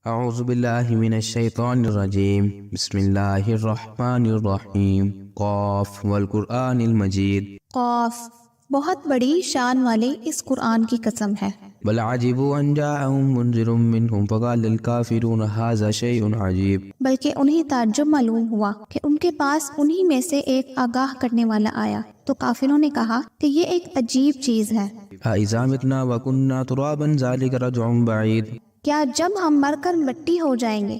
اعوذ باللہ من الشیطان الرجیم بسم اللہ الرحمن الرحیم قاف والقرآن المجید۔ قاف، بہت بڑی شان والے اس قرآن کی قسم ہے۔ بل عجبوا ان جاءهم منذر منهم فقال الكافرون هذا شیء عجیب، بلکہ انہیں تعجب معلوم ہوا کہ ان کے پاس انہی میں سے ایک آگاہ کرنے والا آیا تو کافروں نے کہا کہ یہ ایک عجیب چیز ہے۔ اذا متنا وكنا ترابا ذلك رجع بعید، کیا جب ہم مر کر مٹی ہو جائیں گے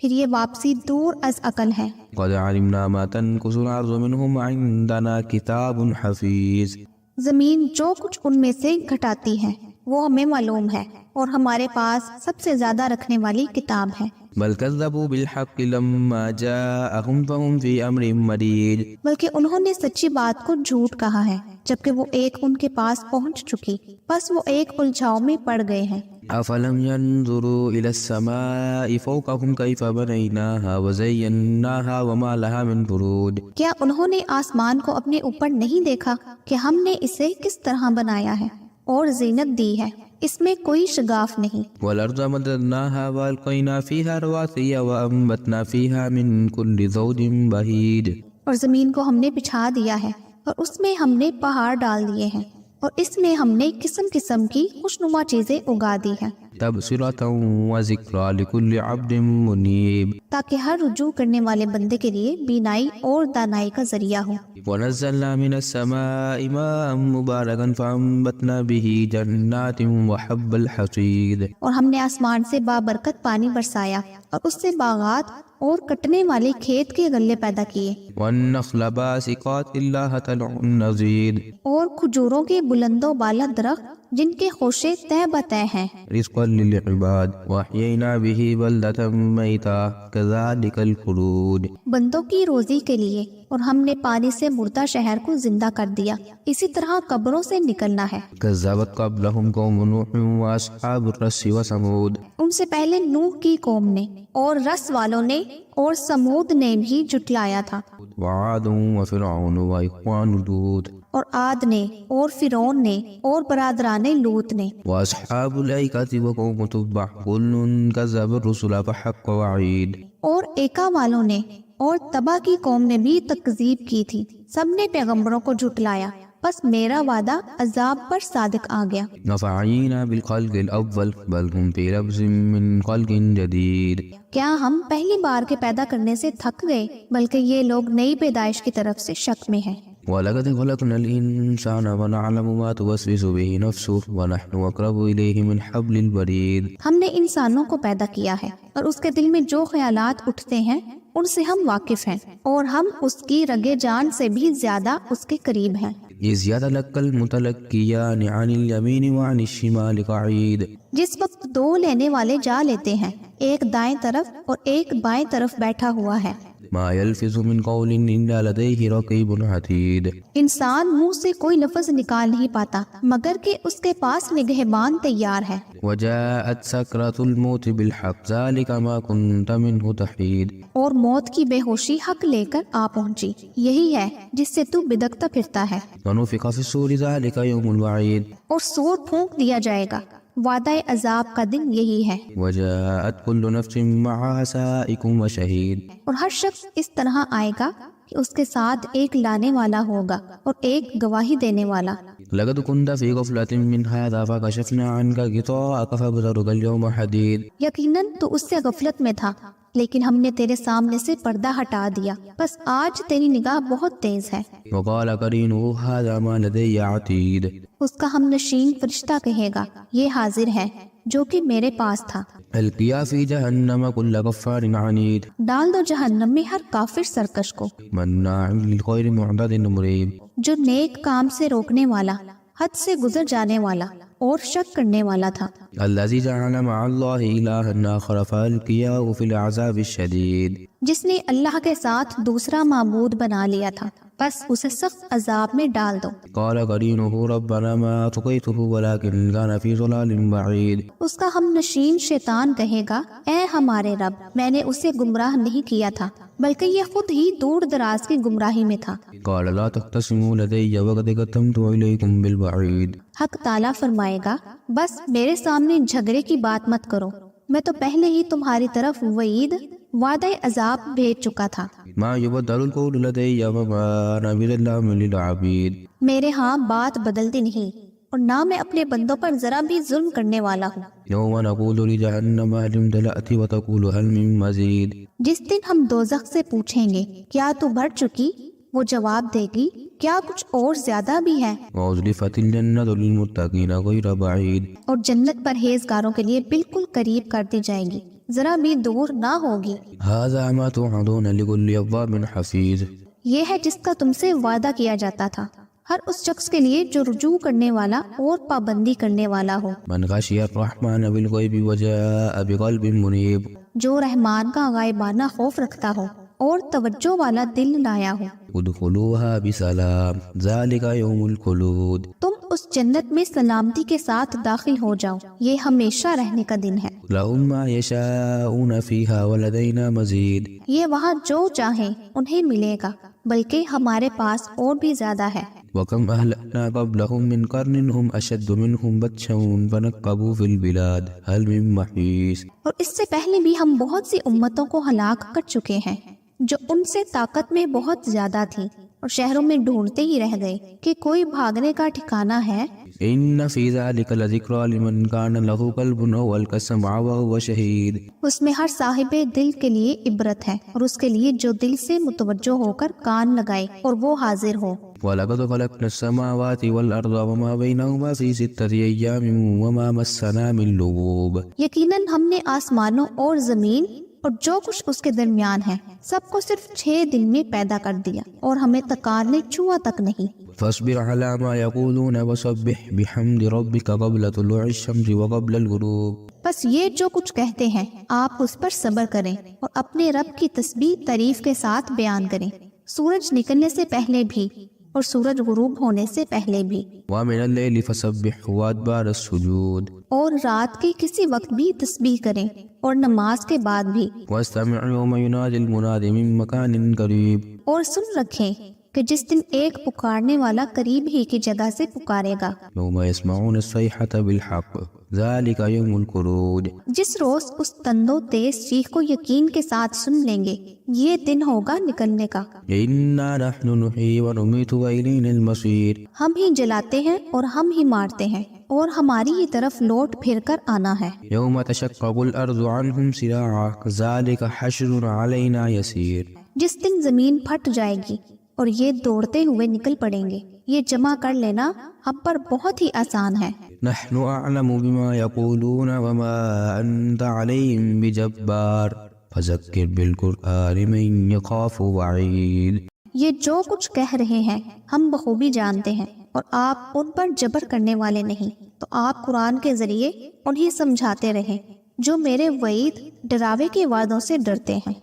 پھر یہ واپسی دور از عقل ہے۔ قد علمنا ما تنقص الارض منهم عندنا کتاب حفیظ، زمین جو کچھ ان میں سے گھٹاتی ہے وہ ہمیں معلوم ہے اور ہمارے پاس سب سے زیادہ رکھنے والی کتاب ہے۔ بل كذبوا بالحق لما جاءهم فهم في امر مريج، بلکہ انہوں نے سچی بات کو جھوٹ کہا ہے جبکہ وہ ایک ان کے پاس پہنچ چکی، بس وہ ایک الجھاؤ میں پڑ گئے ہیں۔ افلم ينظروا الى السماء فوقهم كيف بنيناها وزيناها وما لها من فروج، کیا انہوں نے آسمان کو اپنے اوپر نہیں دیکھا کہ ہم نے اسے کس طرح بنایا ہے اور زینت دی ہے، اس میں کوئی شگاف نہیں۔ والارض مددناها والقينا فيها رواسي وانبتنا فيها من كل زوج بهيج، اور زمین کو ہم نے بچھا دیا ہے اور اس میں ہم نے پہاڑ ڈال دیے ہیں اور اس میں ہم نے قسم قسم کی خوشنما چیزیں اگا دی ہیں، تبصرة وذكرى لكل عبد منيب، تاکہ ہر رجوع کرنے والے بندے کے لیے بینائی اور دانائی کا ذریعہ ہو۔ ونزلنا من السماء ماء مباركا فانبتنا به جنات وحب الحصيد، اور ہم نے آسمان سے بابرکت پانی برسایا اور اس سے باغات اور کٹنے والے کھیت کے غلے پیدا کیے، والنخل باسقات لها طلع نضيد، اور کھجوروں کے بلند و بالا درخت جن کے خوشے تہ بتہ ہیں، رزقا للعباد واحيينا به بلدة ميتا كذلك الخلود، بندوں کی روزی کے لیے، اور ہم نے پانی سے مردہ شہر کو زندہ کر دیا، اسی طرح قبروں سے نکلنا ہے۔ كذبت قبلهم قوم نوح واصحاب الرس وثمود، ان سے پہلے نوح کی قوم نے اور رس والوں نے اور سمود نے بھی جھٹلایا تھا، وعاد وفرعون واخوان لوط، اور عاد نے اور فرعون نے اور برادران لوط نے، واصحاب الایکة وقوم تبع كل كذب الرسل فحق وعید، اور ایکا والوں نے اور تبا کی قوم نے بھی تکذیب کی تھی، سب نے پیغمبروں کو جھٹلایا، بس میرا وعدہ عذاب پر صادق آ گیا۔ نفعینا بالخلق الاول بل هم في لبس من خلق جدید، کیا ہم پہلی بار کے پیدا کرنے سے تھک گئے بلکہ یہ لوگ نئی پیدائش کی طرف سے شک میں ہیں۔ وَلَقَدْ خَلَقْنَا الْإِنسَانَ وَنَعْلَمُ مَا تُوَسْوِسُ بِهِ نَفْسُهُ وَنَحْنُ أَقْرَبُ إِلَيْهِ مِنْ حَبْلِ الْوَرِيدِ، ہم نے انسانوں کو پیدا کیا ہے اور اس کے دل میں جو خیالات اٹھتے ہیں ان سے ہم واقف ہیں، اور ہم اس کی رگے جان سے بھی زیادہ اس کے قریب ہیں۔ إِذْ يَتَلَقَّى الْمُتَلَقِّيَانِ عَنِ الْيَمِينِ وَعَنِ الشِّمَالِ قَعِيدٌ، جس وقت دو لینے والے جا لیتے ہیں، ایک دائیں طرف اور ایک بائیں طرف بیٹھا ہوا ہے، مَا يَلْفِظُ مِنْ قَوْلٍ إِلَّا لَدَيْهِ رَقِيبٌ عَتِيدٌ، انسان منہ سے کوئی لفظ نکال نہیں پاتا مگر کہ اس کے پاس نگہبان تیار ہے۔ وَجَاءَتْ سَكْرَةُ الْمَوْتِ بِالْحَقِّ ذَلِكَ مَا كُنْتَ مِنْهُ تَحِيدُ، اور موت کی بے ہوشی حق لے کر آ پہنچی، یہی ہے جس سے تو بدکتا پھرتا ہے۔ وَنُفِخَ فِي الصُّورِ ذَلِكَ يَوْمُ الْوَعِيدِ، اور سور پھونک دیا جائے گا، وعدہ عذاب کا دن یہی ہے۔ وَجَاءَتْ كُلُّ نَفْسٍ مَعَهَا سَائِقٌ وَشَهِيدٌ، اور ہر شخص اس طرح آئے گا کہ اس کے ساتھ ایک لانے والا ہوگا اور ایک گواہی دینے والا۔ لقد كنت في غفلة من هذا فكشفنا عنك غطاءك فبصرك اليوم حديد، یقیناً تو اس سے غفلت میں تھا لیکن ہم نے تیرے سامنے سے پردہ ہٹا دیا، بس آج تیری نگاہ بہت تیز ہے۔ وقال قرينه هذا ما لدي عتيد، اس کا ہم نشین فرشتہ کہے گا یہ حاضر ہے جو کہ میرے پاس تھا۔ القيا في جهنم كل كفار عنيد، ڈال دو جہنم میں ہر کافر سرکش کو، مناع للخير معتد مريب، جو نیک کام سے روکنے والا، حد سے گزر جانے والا اور شک کرنے والا تھا۔ الذي جعل مع الله إلها آخر فألقياه في العذاب الشديد، جس نے اللہ کے ساتھ دوسرا معبود بنا لیا تھا، بس اسے سخت عذاب میں ڈال دو۔ قال قرينه ربنا ما أطغيته ولكن كان في ضلال بعيد، اس کا ہم نشین شیطان کہے گا اے ہمارے رب، میں نے اسے گمراہ نہیں کیا تھا بلکہ یہ خود ہی دور دراز کی گمراہی میں تھا۔ قال لا تختصموا لدي وقد قدمت إليكم بالوعيد، حق تعالیٰ فرمائے گا بس میرے سامنے جھگڑے کی بات مت کرو، میں تو پہلے ہی تمہاری طرف وعید وعدہ عذاب بھیج چکا تھا۔ ما يبدل القول لدي وما أنا بظلام للعبيد۔ میرے ہاں بات بدلتی نہیں اور نہ میں اپنے بندوں پر ذرا بھی ظلم کرنے والا ہوں۔ يوم نقول لجهنم هل امتلأت وتقول هل من مزيد۔ جس دن ہم دوزخ سے پوچھیں گے کیا تو بھر چکی، وہ جواب دے گی کیا کچھ اور زیادہ بھی ہے، وأزلفت الجنة للمتقين غير بعيد۔ اور جنت پرہیزگاروں کے لیے بالکل قریب کر دی جائے گی، ذرا بھی دور نہ ہوگی۔ هذا ما توعدون لكل أواب حفيظ۔ یہ ہے جس کا تم سے وعدہ کیا جاتا تھا ہر اس شخص کے لیے جو رجوع کرنے والا اور پابندی کرنے والا ہو، من خشي الرحمن بالغيب وجاء بقلب منيب۔ جو رحمان کا غائبانہ خوف رکھتا ہو اور توجہ والا دل لایا ہو۔ ادخلوها بسلام ذلك يوم الخلود۔ تم اس جنت میں سلامتی کے ساتھ داخل ہو جاؤ، یہ ہمیشہ رہنے کا دن ہے۔ لهم ما يشاءون فيها ولدينا مزيد۔ یہ وہاں جو چاہیں انہیں ملے گا، بلکہ ہمارے پاس اور بھی زیادہ ہے۔ وكم أهلكنا قبلهم من قرن هم أشد منهم بطشا فنقبوا في البلاد هل من محيص۔ اور اس سے پہلے بھی ہم بہت سی امتوں کو ہلاک کر چکے ہیں جو ان سے طاقت میں بہت زیادہ تھی، اور شہروں میں ڈھونڈتے ہی رہ گئے کہ کوئی بھاگنے کا ٹھکانہ ہے۔ إن في ذلك لذكرى لمن كان له قلب أو ألقى السمع وهو شهيد۔ اس میں ہر صاحب دل کے لیے عبرت ہے، اور اس کے لیے جو دل سے متوجہ ہو کر کان لگائے اور وہ حاضر ہو۔ ولقد خلقنا السماوات والأرض وما بينهما في 6 أيام وما مسنا من لغوب۔ یقیناً ہم نے آسمانوں اور زمین اور جو کچھ اس کے درمیان ہے سب کو صرف 6 دن میں پیدا کر دیا، اور ہمیں تکار نے چھوا تک نہیں۔ فاصبر على ما يقولون وسبح بحمد ربك قبل طلوع الشمس وقبل الغروب۔ بس یہ جو کچھ کہتے ہیں آپ اس پر صبر کریں اور اپنے رب کی تسبیح تعریف کے ساتھ بیان کریں، سورج نکلنے سے پہلے بھی اور سورج غروب ہونے سے پہلے بھی، ومن الليل فسبح وأدبار السجود۔ اور رات کے کسی وقت بھی تسبیح کریں اور نماز کے بعد بھی، واستمع يوم ينادي المناد من مكان قريب۔ اور سن رکھیں کہ جس دن ایک پکارنے والا قریب ہی کی جگہ سے پکارے گا، يوم يسمعون الصيحة بالحق ذلك يوم الخروج۔ جس روز اس تندو تیز چیخ کو یقین کے ساتھ سن لیں گے، یہ دن ہوگا نکلنے کا۔ إنا نحن نحيي ونميت وإلينا المصير۔ ہم ہی جلاتے ہیں اور ہم ہی مارتے ہیں، اور ہماری ہی طرف لوٹ پھر کر آنا ہے۔ يوم تشقق الأرض عنهم سراعا ذلك حشر علينا يسير۔ جس دن زمین پھٹ جائے گی اور یہ دوڑتے ہوئے نکل پڑیں گے، یہ جمع کر لینا ہم پر بہت ہی آسان ہے۔ نحن أعلم بما يقولون وما أنت عليهم بجبار فذكر بالقرآن من يخاف وعيد۔ یہ جو کچھ کہہ رہے ہیں ہم بخوبی جانتے ہیں، اور آپ ان پر جبر کرنے والے نہیں، تو آپ قرآن کے ذریعے انہیں سمجھاتے رہیں جو میرے وعید ڈراوے کے وعدوں سے ڈرتے ہیں۔